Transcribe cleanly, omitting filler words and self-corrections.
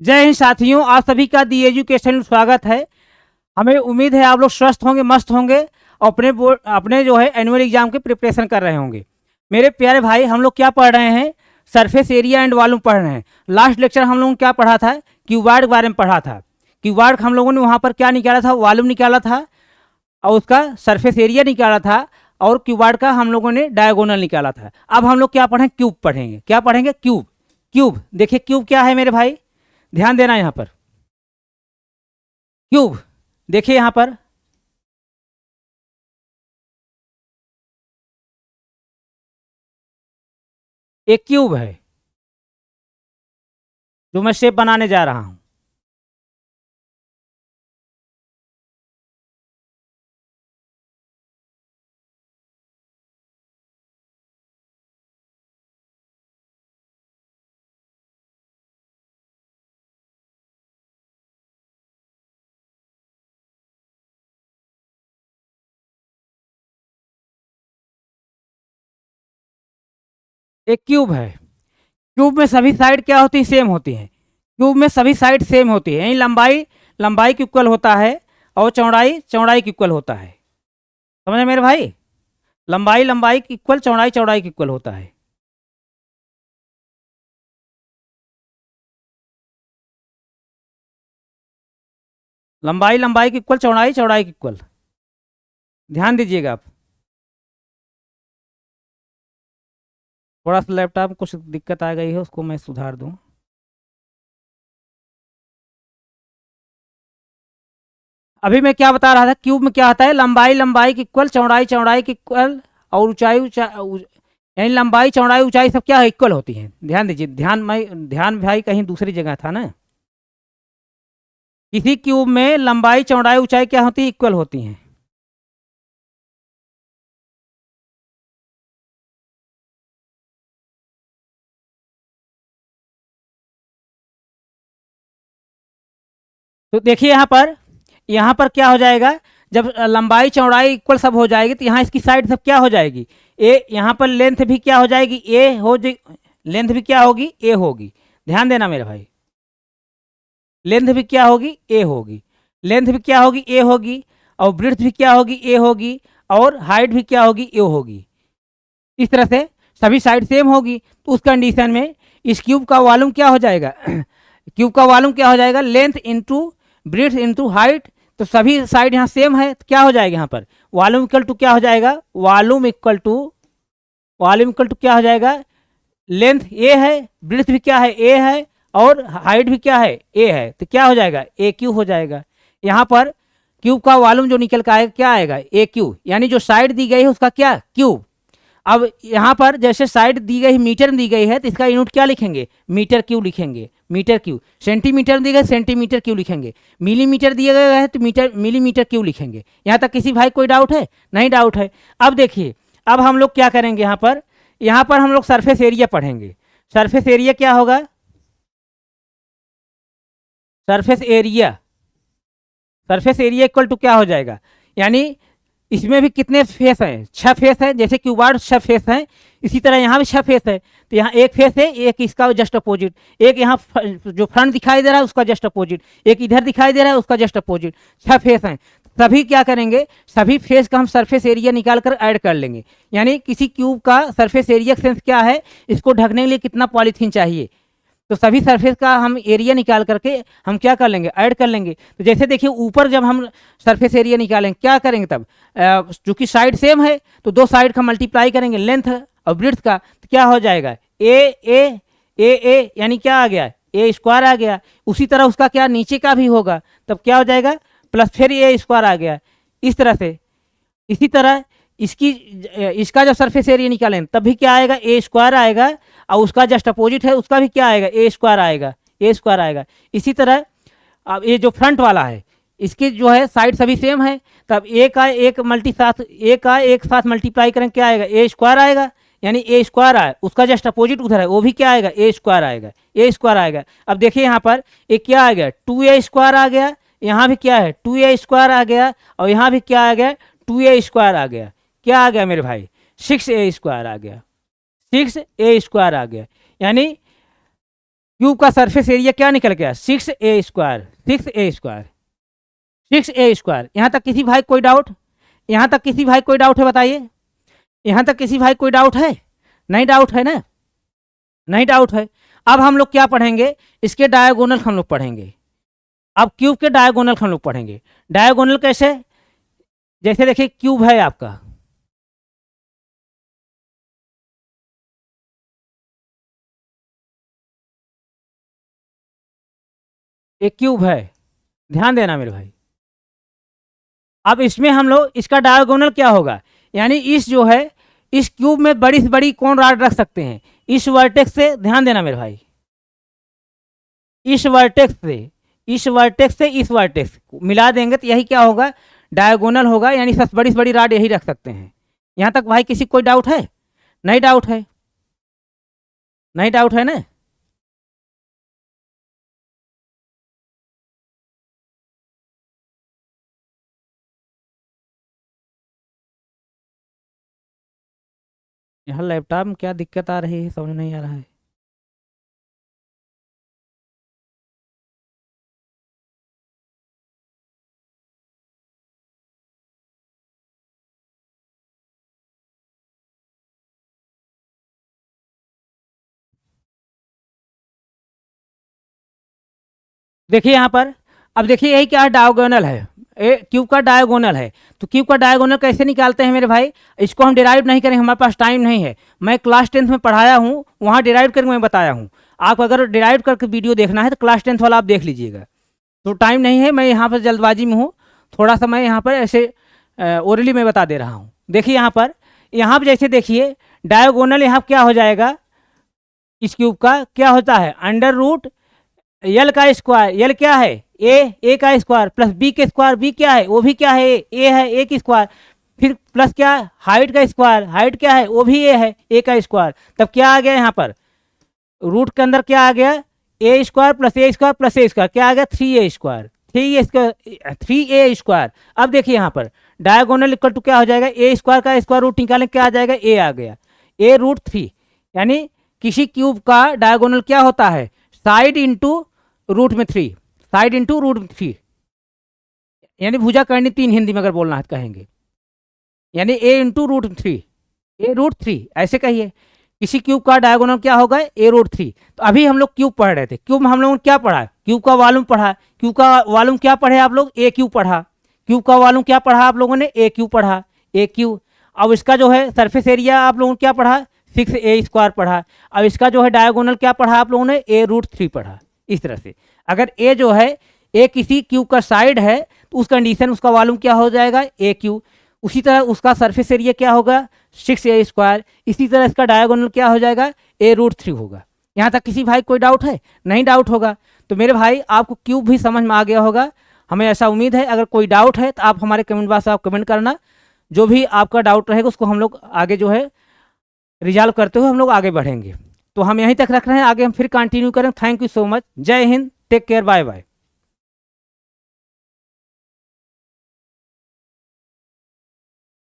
जय हिंद साथियों, आप सभी का दी एजुकेशन में स्वागत है। हमें उम्मीद है आप लोग स्वस्थ होंगे, मस्त होंगे और अपने जो है एनुअल एग्जाम की प्रिपरेशन कर रहे होंगे। मेरे प्यारे भाई, हम लोग क्या पढ़ रहे हैं? सरफेस एरिया एंड वॉल्यूम पढ़ रहे हैं। लास्ट लेक्चर हम लोगों ने क्या पढ़ा था? क्यूबार्ड के बारे में पढ़ा था। क्यूबार्ड हम लोगों ने वहाँ पर क्या निकाला था? वॉल्यूम निकाला था और उसका सरफेस एरिया निकाला था और क्यूबार्ड का हम लोगों ने डायगोनल निकाला था। अब हम लोग क्या पढ़ें? क्यूब पढ़ेंगे। क्या पढ़ेंगे? क्यूब। क्यूब देखिए, क्यूब क्या है मेरे भाई, ध्यान देना यहाँ पर। क्यूब देखिए यहाँ पर, एक क्यूब है जो मैं शेप बनाने जा रहा हूँ। एक क्यूब है। क्यूब में सभी साइड क्या होती है? सेम होती हैं। क्यूब में सभी साइड सेम होती है, यानी लंबाई लंबाई की इक्वल होता है और चौड़ाई चौड़ाई की इक्वल होता है। समझे मेरे भाई? लंबाई लंबाई की इक्वल, चौड़ाई चौड़ाई की इक्वल होता है। लंबाई लंबाई की इक्वल, चौड़ाई चौड़ाई की इक्वल। ध्यान दीजिएगा आप। थोड़ा सा लैपटॉप में कुछ दिक्कत आ गई है, उसको मैं सुधार दूँ। अभी मैं क्या बता रहा था? क्यूब में क्या होता है? लंबाई लंबाई की इक्वल, चौड़ाई चौड़ाई की इक्वल और ऊंचाई यानी लंबाई चौड़ाई ऊंचाई सब क्या है? इक्वल होती है। ध्यान दीजिए, ध्यान भाई कहीं दूसरी जगह था ना। किसी क्यूब में लंबाई चौड़ाई ऊंचाई क्या होती है? इक्वल होती हैं। तो देखिए यहाँ पर क्या हो जाएगा? जब लंबाई चौड़ाई इक्वल सब हो जाएगी तो यहाँ इसकी साइड सब क्या हो जाएगी? ए। यहाँ पर लेंथ भी क्या हो जाएगी? ए हो जाए। लेंथ भी क्या होगी? ए होगी। ध्यान देना मेरे भाई, लेंथ भी क्या होगी? ए होगी। लेंथ भी क्या होगी? ए होगी। और ब्रेड्थ भी क्या होगी? ए होगी। और हाइट भी क्या होगी? ए होगी। इस तरह से सभी साइड सेम होगी तो उस कंडीशन में इस क्यूब का वॉल्यूम क्या हो जाएगा? क्यूब का वॉल्यूम क्या हो जाएगा? Length into breadth into height. तो सभी साइड यहाँ सेम है तो क्या हो जाएगा? यहाँ पर वॉल्यूम इक्वल टू क्या हो जाएगा? वॉल्यूम इक्वल टू क्या हो जाएगा? लेंथ ए है, ब्रेड्थ भी क्या है? ए है। और हाइट भी क्या है? ए है। तो क्या हो जाएगा? ए क्यू हो जाएगा। यहाँ पर क्यूब का वॉल्यूम जो निकल के आएगा क्या आएगा? ए क्यू, यानी जो साइड दी गई है उसका क्या? क्यूब। अब यहाँ पर जैसे साइड दी गई मीटर में दी गई है तो इसका यूनिट क्या लिखेंगे? मीटर क्यू लिखेंगे। Metre cube. सेंटीमीटर में दी गई, सेंटीमीटर क्यू लिखेंगे। मिलीमीटर दिया गया है तो मिलीमीटर क्यू लिखेंगे। यहाँ तक किसी भाई कोई डाउट है? नहीं डाउट है। अब देखिए, अब हम लोग क्या करेंगे? यहाँ पर हम लोग सरफेस एरिया पढ़ेंगे। सरफेस एरिया क्या होगा? Surface area, surface area equal to क्या हो जाएगा? यानी इसमें भी कितने फेस हैं? 6 फेस हैं। जैसे क्यूबार्ड 6 फेस हैं, इसी तरह यहाँ भी 6 फेस है। तो यहाँ एक फेस है, एक इसका जस्ट अपोजिट, एक यहाँ जो फ्रंट दिखाई दे रहा है उसका जस्ट अपोजिट, एक इधर दिखाई दे रहा है उसका जस्ट अपोजिट। 6 फेस हैं। सभी क्या करेंगे? सभी फेस का हम सरफेस एरिया निकाल कर ऐड कर लेंगे। यानी किसी क्यूब का सरफेस एरिया सेंस क्या है? इसको ढकने के लिए कितना पॉलीथीन चाहिए। तो सभी सरफेस का हम एरिया निकाल करके हम क्या कर लेंगे? ऐड कर लेंगे। तो जैसे देखिए ऊपर जब हम सरफेस एरिया निकालेंगे क्या करेंगे तब? चूंकि साइड सेम है तो दो साइड का मल्टीप्लाई करेंगे लेंथ और ब्रेड्थ का, तो क्या हो जाएगा? ए ए ए ए, यानी क्या आ गया? ए स्क्वायर आ गया। उसी तरह उसका क्या नीचे का भी होगा, तब क्या हो जाएगा? प्लस फिर ए स्क्वायर आ गया। इस तरह से इसी तरह इसकी इसका जब सरफेस एरिया निकालें तब भी क्या आएगा? ए स्क्वायर आएगा। और उसका जस्ट अपोजिट है उसका भी क्या आएगा? ए स्क्वायर आएगा। ए स्क्वायर आएगा। इसी तरह अब ये जो फ्रंट वाला है इसके जो है साइड सभी सेम है, तब एक साथ मल्टीप्लाई करें क्या आएगा? ए स्क्वायर आएगा। यानी ए स्क्वायर आए, उसका जस्ट अपोजिट उधर है वो भी क्या आएगा? ए स्क्वायर आएगा। ए स्क्वायर आएगा। अब देखिए यहाँ पर एक क्या आ गया? 2a स्क्वायर आ गया। यहाँ भी क्या है? 2a स्क्वायर आ गया। और यहाँ भी क्या आ गया? 2a स्क्वायर आ गया। क्या आ गया मेरे भाई? 6a स्क्वायर आ गया। 6a स्क्वायर आ गया। यानी क्यूब का सरफेस एरिया क्या निकल गया 6a², 6a², 6a²। यहाँ तक किसी भाई कोई डाउट? यहाँ तक किसी भाई कोई डाउट है बताइए? यहाँ तक किसी भाई कोई डाउट है? नहीं डाउट है ना? नहीं डाउट है। अब हम लोग क्या पढ़ेंगे, इसके डायगोनल हम लोग पढ़ेंगे। अब क्यूब के डायगोनल हम लोग पढ़ेंगे। डायगोनल कैसे? जैसे देखिए क्यूब है आपका, एक क्यूब है, ध्यान देना मेरे भाई। अब इसमें हम लोग इसका डायगोनल क्या होगा, यानी इस जो है इस क्यूब में बड़ी से बड़ी कौन रॉड रख सकते हैं, इस वर्टेक्स से, ध्यान देना मेरे भाई, इस वर्टेक्स से, इस वर्टेक्स से इस वर्टेक्स मिला देंगे तो यही क्या होगा, डायगोनल होगा, यानी सबसे बड़ी से बड़ी रॉड यही रख सकते हैं। यहाँ तक भाई किसी कोई डाउट है? नहीं डाउट है? नहीं डाउट है ना? यहाँ लैपटॉप में क्या दिक्कत आ रही है समझ नहीं आ रहा है। देखिए यहाँ पर, अब देखिए यही क्या है, डायगोनल है, ए क्यूब का डायगोनल है। तो क्यूब का डायगोनल कैसे निकालते हैं मेरे भाई, इसको हम डिराइव नहीं करेंगे, हमारे पास टाइम नहीं है। मैं क्लास 10th में पढ़ाया हूँ, वहाँ डिराइव करके मैं बताया हूँ। आप अगर डिराइव करके वीडियो देखना है तो क्लास 10th वाला आप देख लीजिएगा। तो टाइम नहीं है, मैं यहाँ पर जल्दबाजी में हूँ, थोड़ा सा मैं यहाँ पर ऐसे ओरली में बता दे रहा हूँ। देखिए यहाँ पर जैसे देखिए डायगोनल यहाँ क्या हो जाएगा, इस क्यूब का क्या होता है, अंडर रूट यल का स्क्वायर, यल क्या है ए का स्क्वायर, प्लस बी के स्क्वायर, बी क्या है वो भी क्या है ए है, ए की स्क्वायर, फिर प्लस क्या है हाइट का स्क्वायर, हाइट क्या है वो भी ए है, ए का स्क्वायर। तब क्या आ गया यहाँ पर, रूट के अंदर क्या आ गया, ए स्क्वायर प्लस ए स्क्वायर प्लस ए स्क्वायर, क्या आ गया 3a², 3a²। अब देखिए यहाँ पर डायगोनल इक्वल टू क्या हो जाएगा, ए स्क्वायर का स्क्वायर रूट निकालें क्या आ जाएगा, ए आ गया, a√3। यानी किसी क्यूब का डायगोनल क्या होता है, साइड इंटू रूट में 3, साइड इंटू रूट में 3, यानी भुजा करनी 3 हिंदी में अगर बोलना है कहेंगे, यानी a×√3, a√3 ऐसे कहिए। किसी क्यूब का डायगोनल क्या होगा, a√3। तो अभी हम लोग क्यूब पढ़ रहे थे, क्यूब में हम लोगों ने क्या पढ़ा, क्यूब का वॉल्यूम पढ़ा, क्यूब का वॉल्यूम क्या पढ़े आप लोग, ए क्यूब पढ़ा, क्यूब का वॉल्यूम क्या पढ़ा आप लोगों ने, ए क्यूब पढ़ा, ए क्यूब। अब इसका जो है सरफेस एरिया आप लोगों ने क्या पढ़ा, 6a² पढ़ा। अब इसका जो है डायगोनल क्या पढ़ा आप लोगों ने, a√3 पढ़ा। इस तरह से अगर ए जो है ए किसी क्यूब का साइड है तो उस कंडीशन उसका वॉल्यूम क्या हो जाएगा, ए क्यूब। उसी तरह उसका सरफेस एरिया क्या होगा, 6a²। इसी तरह इसका डायगोनल क्या हो जाएगा, a√3 होगा। यहाँ तक किसी भाई कोई डाउट है? नहीं डाउट होगा। तो मेरे भाई आपको क्यूब भी समझ में आ गया होगा, हमें ऐसा उम्मीद है। अगर कोई डाउट है तो आप हमारे कमेंट बॉक्स में आप कमेंट करना, जो भी आपका डाउट रहेगा उसको हम लोग आगे जो है रिजॉल्व करते हुए हम लोग आगे बढ़ेंगे। तो हम यहीं तक रख रहे हैं, आगे हम फिर कंटिन्यू करें। थैंक यू सो मच, जय Hind, take care, bye bye.